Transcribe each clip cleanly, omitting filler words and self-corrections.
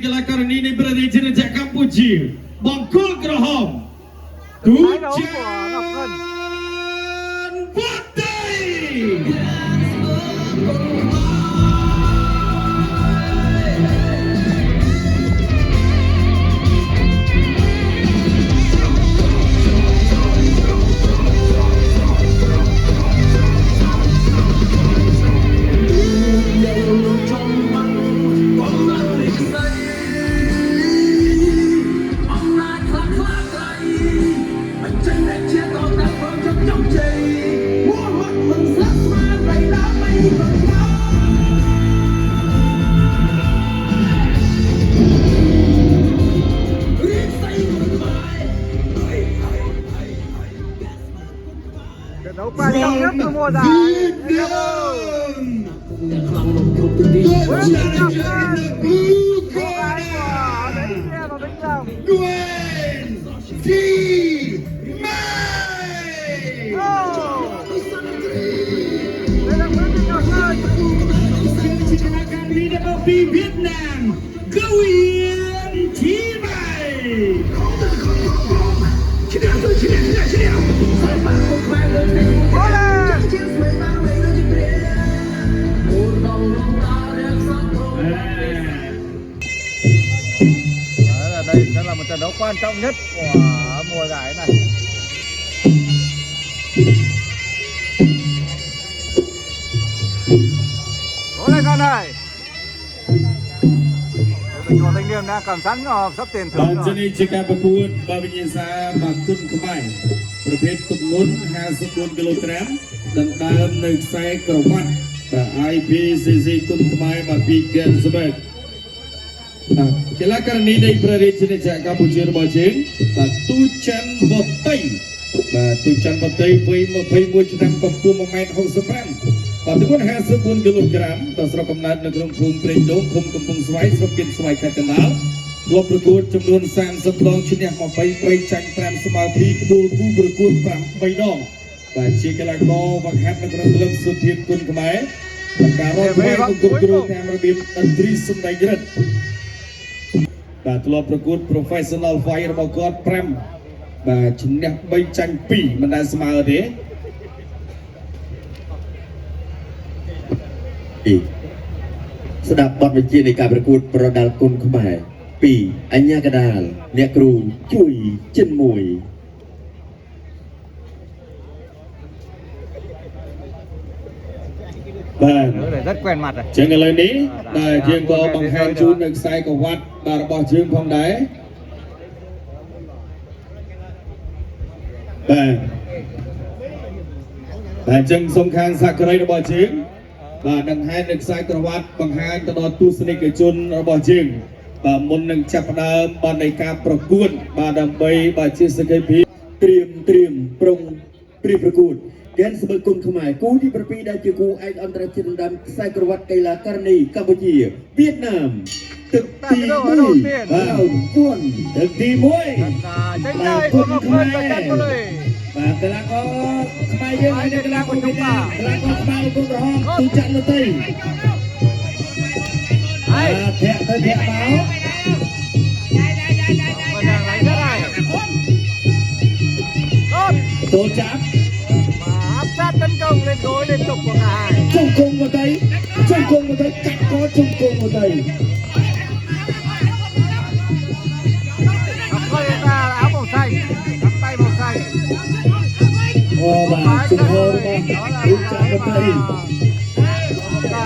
Adalah karena ini berada di Jenajah Kampuji Bangkul Geraham Tujan Putih. Đấu quan trọng nhất của mùa giải. Việt Nam Quyền Chí Mày đây sẽ là một trận đấu quan trọng nhất của mùa giải này. Cố lên con ơi. Của Thanh Liêm đã cầm sẵn sắp tiền thưởng rồi. Jadi jika berkuat Babinisa Makun Kemai Berbeda Tumnun 54 kg Dan dalam negsai kerumat IPCC Kun Kemai Mapikan Sebab Kelakan ini dari berada di Jenajah Kampuji Rebajin Tujan Botai Tujan Botai Với 21 ឆ្នាំកំពស់ 1m65 បាទទម្ងន់ 54 គីឡូក្រាមដល់ស្រុកកំណើតនៅក្នុងភូមិព្រែកដូងឃុំកំពង់ស្វាយស្រុកគៀនស្វាយខេត្តកណ្ដាលធ្លាប់ប្រកួតចំនួន30ដងឈ្នះ23ចាញ់5ស្មើ2ដួលគូប្រកួត8ដងបាទជាកីឡាករវឹកហាត់នៅក្នុងក្លឹបសុភាពគុណខ្មែរការរកធ្វើគុំគ្រប់គ្រងតាមរបៀបតន្ត្រីសម្ដែងរិទ្ធបាទធ្លាប់ប្រកួត Professional Fight របស់គាត់5បាទឈ្នះ3ចាញ់2មិនដែលស្មើទេស្ដាប់បទបញ្ជានៃការប្រកួតប្រដាល់គុណខ្មែរ2អញ្ញាកដាលអ្នកគ្រូជួយចិនមួយបាទ rất quen mặt rồi ចឹងឥឡូវនេះដែលយើងក៏បង្ហាញជូននៅខ្សែក្រវ៉ាត់របស់យើងផងដែរបាទចឹងសូមខាងសាក្រីរបស់យើងបាទនឹងហែកនៅខ្សែក្រវ៉ាត់បង្ហាញទៅដល់ទស្សនិកជនរបស់យើងបាទមុននឹងចាប់ផ្ដើមបាននៃការប្រកួតបាទដើម្បីបាទជាសក្ខីភាពត្រៀមប្រុងព្រៀបប្រកួតហ្គេនស្បើគុណខ្មែរគូទី7ដែលជាគូឯកអន្តរជាតិដណ្ដើមខ្សែក្រវ៉ាត់កីឡាករនីកម្ពុជាវៀតណាមទឹកទី1បាទពួនទឹកទី1បាទគុណខ្មែរបាទកីឡាករខ្មែរយើងហើយកីឡាករវៀតណាមកីឡាករខ្មែរគុណក្រហមទូចាក់នតីហើយធាក់ទៅធាក់មកចូលចាប់áp sát tấn công lên gối liên tục của cả hai chung cùng một tay cắt có chung cùng một tay coi người ta là áo màu xanh nắm tay màu xanh bà chung hô đúng chạm một tay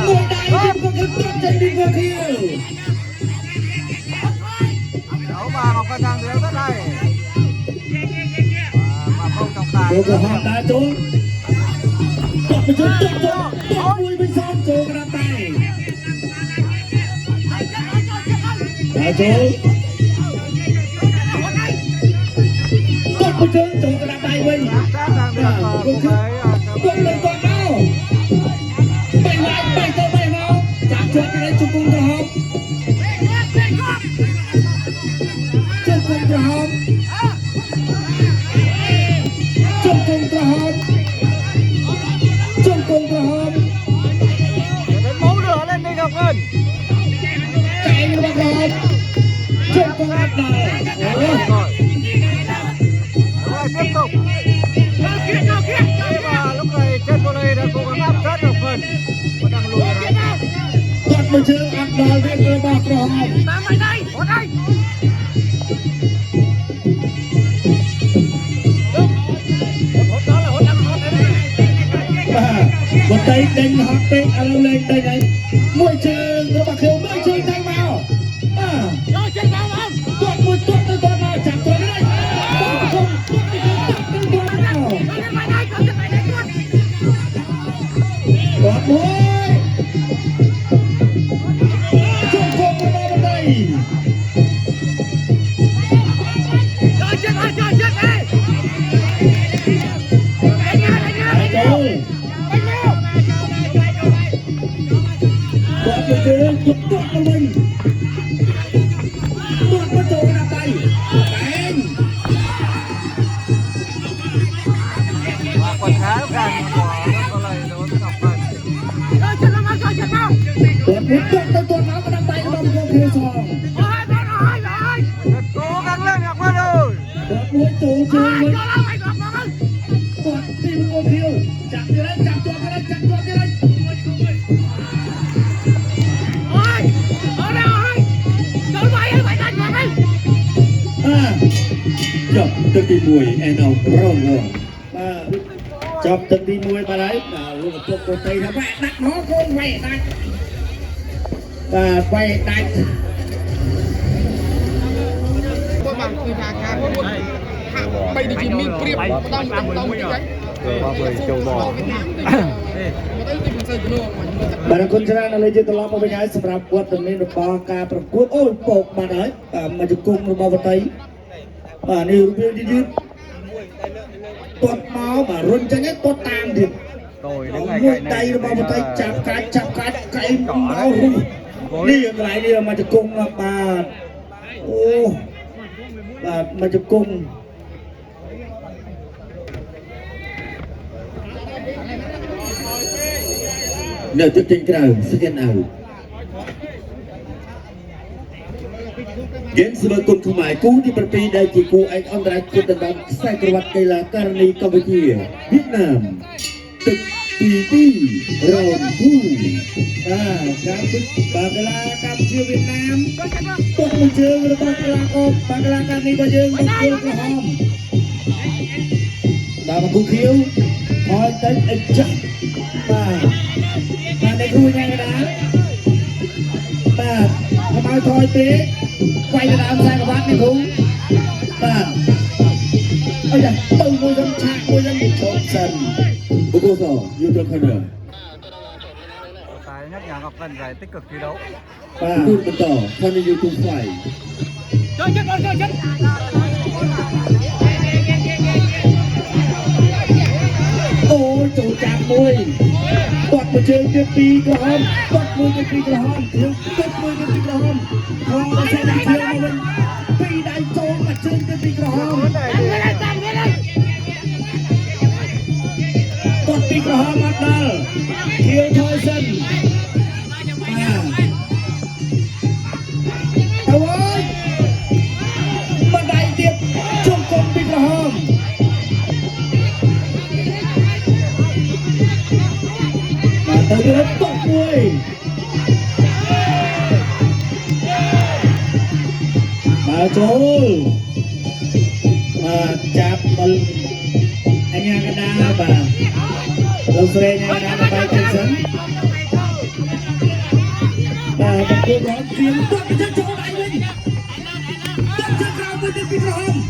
người đại kim có cái tốt chân đi vào kia đấu mà Ngọc Văn đang đứng rất hay mà không trọng tài cô của họ đã trốn tốt vui bên sau cô ra tay đã trốn tốt một chân cô ra tay bên cô lên con đâu bay vào chạm chuột cái đấy chung cung ra không chung cung ra không chung cung ra không đến máu lửa lên đi Ngọc Ngân chạy như bác đờ rồi tiếp tục và lúc này trên cô đây đã cố gắng áp sát được phần và đang lùi ra tuột một chương áp đờ với người bạc rồi một tay đánh hot tay alo lên tay này môi trường người bạc khiêu môi trường thay vào tuột vào chạm tuột đến đây tuột vào tuột môi chung cùng với ba bên đây tuột vào mình tuột vào chỗ nằm tay đánh và còn khá gần của cô này đối với ngọc phần tuột vào cái nằm tay của bông vô kia sòng cố gắng lên ngọc phần ơi tuột mũi tủ chơi với tuột tìm cô khiêu chạm như đấy chạm tuột như đấy chạm tuột như đấy chọc từng đi mùi en ông rong rồi chọc từng đi mùi bà đấy lúc mà chọc cô tây là vẽ đặt nó con vẽ đặt và vẽ đặt bay đi chim min priệp tông cái bạnคนชนะอะไรจะตลอดมาเป็นไงสำหรับวัดตรงนี้เราการประกวดโอ้ยโปกมาเลยมาจะกุ้งเราบอลไทยนี่เรื่องยืดตัวเมาmàรุ่นจังไงตัวตามดิมวยไทยเราบอลไทยจับการไก่เมารุ่นนี่อะไรเนี่ยมาจะกุ้งมาโอ้มาจะกุ้งnếu tiếp trên cầu sẽ thế nào game sebagai pemain cú di berbeda jika antara kita dan saya keluar kela karena Cambodia Vietnam TV round 2 Bangla Cambodia Vietnam tuột một chương rồi Bangla Cambodia bao nhiêu một chương của hòm đã mà cú khiêu thôi tới chắc và để khui nha cái đá và bao thôi tí quay cái đá sang cái bát này không và ôi da từ môi dân chạm môi dân trộn sần bố cô sò yêu thương hơn nữa cái nhắc nhở ngọc phần phải tích cực thi đấu và tôiបន្តcon đi YouTube phải chơi chết ôi chỗ chạm môi tuột một chương tiếp pi cơ hông tuột môi tiếp pi cơ hông tuột môi tiếp pi cơ hông họ sẽ làm thiếu mà mình pi đại chỗ mà chương tiếp pi cơ hông tuột pi cơ hông bắt đầu thiếu thôi sân đâu ơi mà đại tiếp chung cùng pi cơ hông tới lớp tốt mùi bà chỗ chạp anh nha cái đá bà lâu xe nha cái đá bay trên sân bà cô đó chuyên tốt cái chân chỗ đại linh tốt chân cao với tên kinh rộng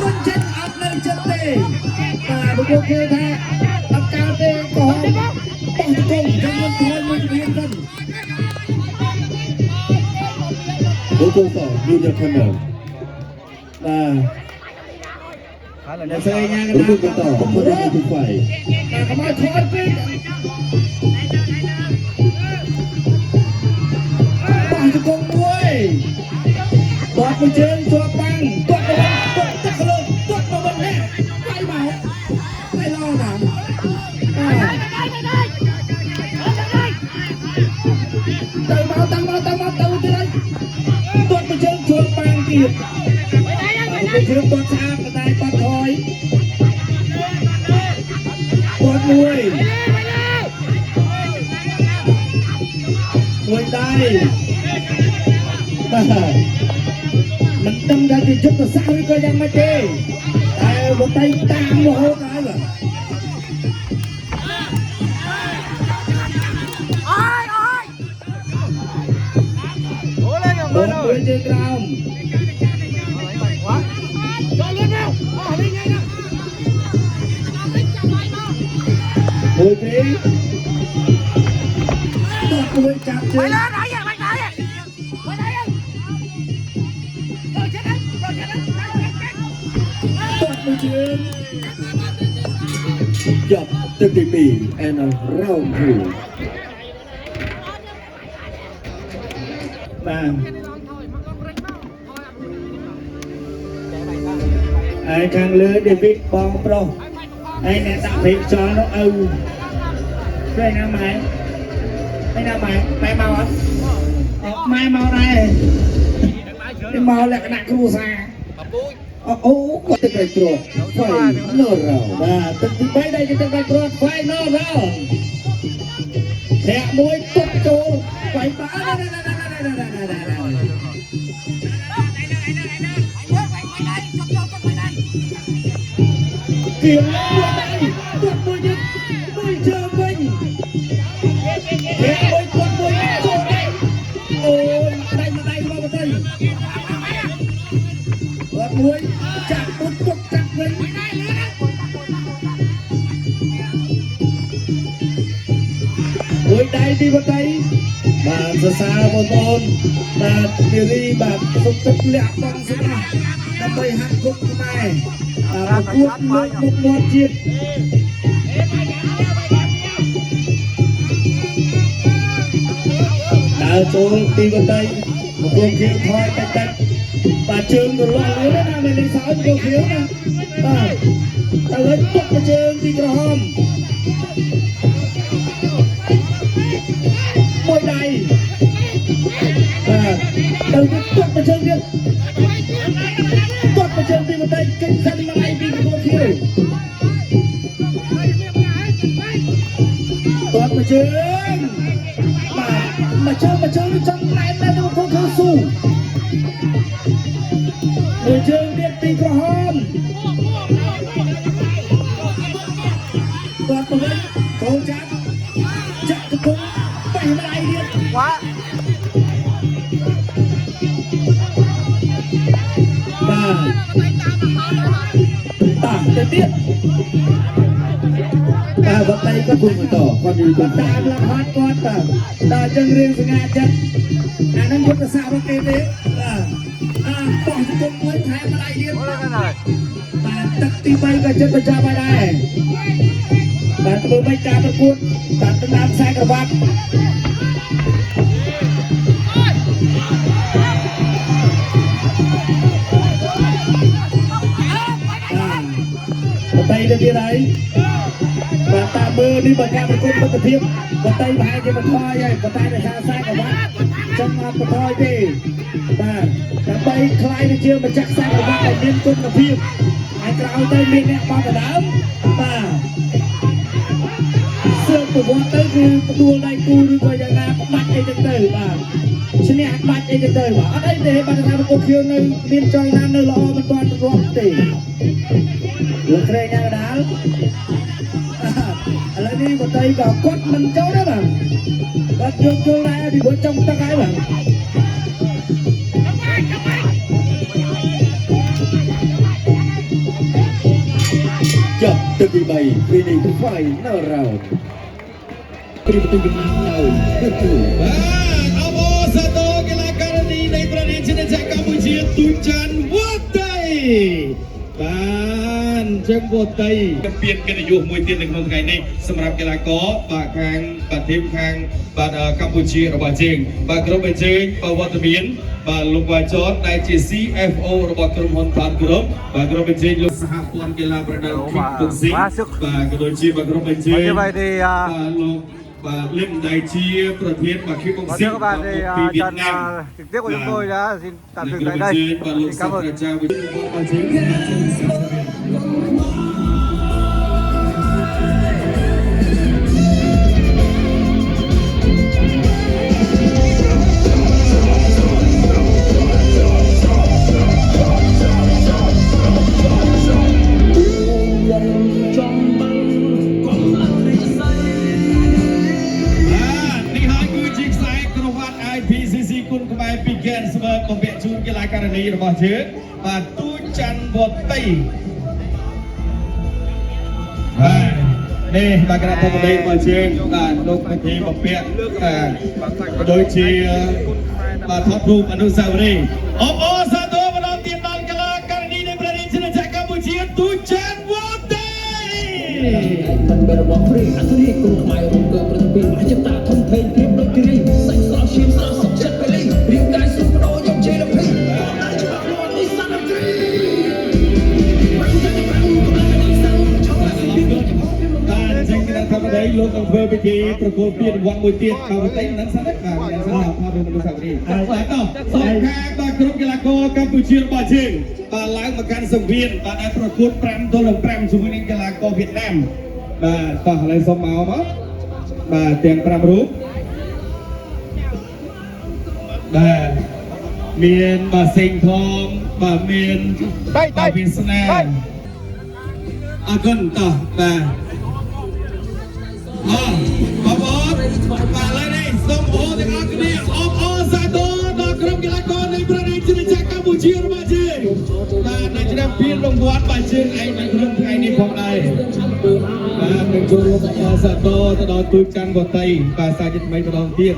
rôn chân áp lên chân tê bà cô kêu tha áp cao tê có hông bằng công trong nhân thôi mình yên tâm bố cô phỏ như được hơn nữa và xe nha cái bố cô tỏ không có được không phải không ai thôi biết bằng công đuôi toát một chân toát băng toát vào băng toát tất cả luôn toát vào băng nè quay bảo quay lo nào tăng máu từ đây tuột một chân chuột băng ទៀតគេជឿបត់ស្អាតបណ្ដាយបត់ថយបត់មួយដៃមិនដឹងថាជាយុទ្ធសាស្ត្រឬក៏យ៉ាងម៉េចទេតែបតៃតាមរហូតហើយបាទអូយជើងក្រោមអូយទេតោះមួយចាប់ជើងតោះមួយជើងចាប់ទឹកទី2 and round 2បាទហើយខាងលើដេវីតបងប្រុសហើយអ្នកដាក់ពេកចោលនោះឪស្រីណាម៉ែម៉ែមកអត់ម៉ែមកដែរនេះមកលក្ខណៈគ្រួសារអូគាត់ទឹកឲ្យគ្រួហ្វៃណូរ៉ោបាទទឹកទី3ដែរទឹកឲ្យគ្រួហ្វៃណូរ៉ោធាក់មួយទុកចូលហ្វៃបាគៀងមួយដៃទុកមួយទៀតមួយជើងវិញធាក់មួយទុកមួយចូលដៃអូយដៃមកទៅគាត់មួយចាក់ពុតទុកចាក់វិញមួយដៃទីបតៃបាទសរសើរបងប្អូនបាទនារីបាទសុខទឹកលះបង់សម្រាប់ដើម្បីហាត់គុកខ្មែរប្រកួតលើកមុខមាត់ជាតិដើរចូលទីបតៃមកគងខៀវថយតិចបាទជើងទៅលាស់លឿនណាមិនលេងសើចគងខៀវណាបាទទៅឲ្យទុកជើងទីក្រហមមួយដៃបាទទៅទុកជើងទៀតទុកជើងទីបតៃកិច្ចសិនមកឯងពីគងខៀវទុកជើងបាទមកជើងចង់ណែនទៅគងខៀវស៊ូមួយជើងទៀតពីក្រហមគាត់ទៅវិញកូនចាក់ទៅគុំបេះម្ដាយទៀតវ៉ាបាទទៅទៀតបាទវត្តៃក៏គុំបន្តគាត់យូរគាត់តាមលំហាត់គាត់ដល់ចឹងរឿងសង្ហាចិត្តអានឹងយុទ្ធសាស្ត្ររបស់គេទេបាទបោះជង្គង់មួយថែមម្ដាយទៀតបាទទឹកទី3ក៏ចិត្តបញ្ចប់ហើយដែរបាទធ្វើមិនការប្រកួតបាទដំណើរខ្សែក្រវ៉ាត់បតៃទៅទៀតហើយបាទតាមើលនេះបើការប្រកួតមិត្តភាពបតៃប្រហែលជាបន្ថយហើយបតៃដោយសារខ្សែក្រវ៉ាត់ចឹងអត់បន្ថយទេបាទដើម្បីខ្លាយទៅជាម្ចាស់ខ្សែក្រវ៉ាត់ដែលមានគុណភាពហើយក្រោយទៅមានអ្នកបត់ដដើមបាទសើប្រវត្តិទៅគឺផ្ដួលដៃគូឬក៏យ៉ាងណាបាច់អីចឹងទៅបាទឈ្នះបាច់អីចឹងទៅបាទអត់អីទេបាទថាប្រកួតខៀវនៅមានចុយណានៅល្អមិនទាន់រាប់ទេលោកក្រែងយ៉ាងដាល់ឥឡូវនេះបតៃក៏គាត់មិនចូលដែរបាទគាត់យកដែរពីព្រោះចង់ទឹកហើយបាទចាប់ទឹកទី3 Winning Final Round ព្រីប្រទេសវៀតណាមនៅបាទអបអរសាទរកីឡាករនីនៃប្រទេសជាតិកម្ពុជាទូច័ន្ទវត្ត បានចឹងវត្តៃពៀនកិត្តិយសមួយទៀតនៅក្នុងថ្ងៃនេះសម្រាប់កីឡាករបាទខាងប្រទេសខាងបាទកម្ពុជារបស់យើងបាទក្រុមអញ្ជើញវត្តមានបាទលោកវ៉ាចតដែលជា CFO របស់ក្រុមហ៊ុនបានក្រុមបាទក្រុមអញ្ជើញលោកសហព័ន្ធកីឡាប្រដាល់គីកបុកស៊ីងបាទក៏ដូចជាបាទក្រុមអញ្ជើញបាទលោក và lên đại chiประเภทmà khi bóng Và xịn thưa các bạn thì Việt trận Nam trực tiếp của chúng tôi đã xin tạm dừng tại Và đây. luật Xin cảm sắc ơn. ra trao với bóng xịn IPCC គុណខ្មែរពីហ្គេនស្បឺបំពាក់ជូនកីឡាករនីរបស់យើងបាទទូច័ន្ទវត្តតីបាទនេះបាទគណៈធិបតីរបស់យើងបាទលោកនាយបំពាក់ដូចជាបាទថតរូបអនុស្សាវរីយ៍អបអរសាទរម្ដងទៀតដល់កីឡាករនីនៃប្រទេសជាតិកម្ពុជាទូច័ន្ទវត្តតីมันเป็นระบบฟรีอันนี้กลุ่มหมายรวมเกิดประตูมหาจิตตาทนเพลงเรียบร้อยกรีใส่สาวชิมสาวสดเช็ดไปเลยเรียงกายสู้โดยยังเชลพีได้ฉบับร้อนที่สันตรีបាទចឹងគណៈធិបតីលោកអង្គើពិធីប្រគល់ពានរង្វាន់មួយទៀតដល់ប្រទេសហ្នឹងសិនណាបាទយ៉ាងសិនដល់ថតរូបមនុស្សសាវរីយ៍បាទតោះសង្ខាបាទក្រុមកីឡាករកម្ពុជារបស់យើងបាទឡើងមកកាន់សង្វៀនបាទឲ្យប្រកួត5ទល់នឹង5ជាមួយនឹងកីឡាករវៀតណាមបាទតោះឥឡូវសូមមកបាទទាំង5រូបបាទមានបាទសេងថងបាទមានបាទវាសនាអរគុណតោះបាទបងប្អូនបាទឥឡូវនេះសូមអរទាំងអស់គ្នាអបអរសាទរដល់ក្រុមកីឡាករនៃប្រទេសជាតិកម្ពុជារបស់យើងបាទដែលជ្រាបពានរង្វាន់បាទជើងឯកនៅក្នុងថ្ងៃនេះផងដែរបាទនឹងចូលរួមអបអរសាទរទៅដល់ទូចច័ន្ទវតីបាទសាជាថ្មីម្ដងទៀត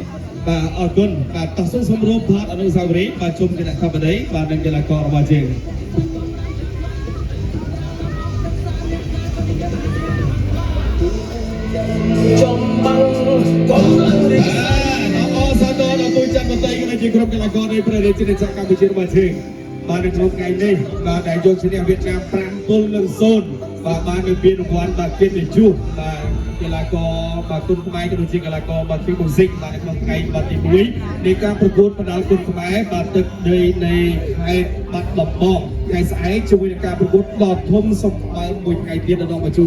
បាទអរគុណបាទតោះសូមរួមថតអនុស្សាវរីយ៍បាទជុំគណៈធិបតីបាទនិងកីឡាកររបស់យើងចំបាំងកុំឡើងរីកសាយអបសាទរដល់ទូច័ន្ទវតីដែលជាក្រុមកីឡាករនៃប្រទេសជាតិកម្ពុជារបស់យើងបាទនៅក្នុងថ្ងៃនេះបាទដែលយកឈ្នះវៀតណាម5ទល់នឹង0បាទបាននៅពានរង្វាន់បាទកិត្តិយសបាទកីឡាករបាទគុណខ្មែរក៏ដូចជាកីឡាករបាទពីមុសិកបាទនៅក្នុងថ្ងៃបាទទី1នៃការប្រកួតបណ្ដាលគុណខ្មែរបាទទឹកដីនៃខេត្តបាត់ដំបងថ្ងៃស្អែកជាមួយនឹងការប្រកួតដ៏ធំសម្បើមមួយថ្ងៃទៀតនៅក្នុងបញ្ជូ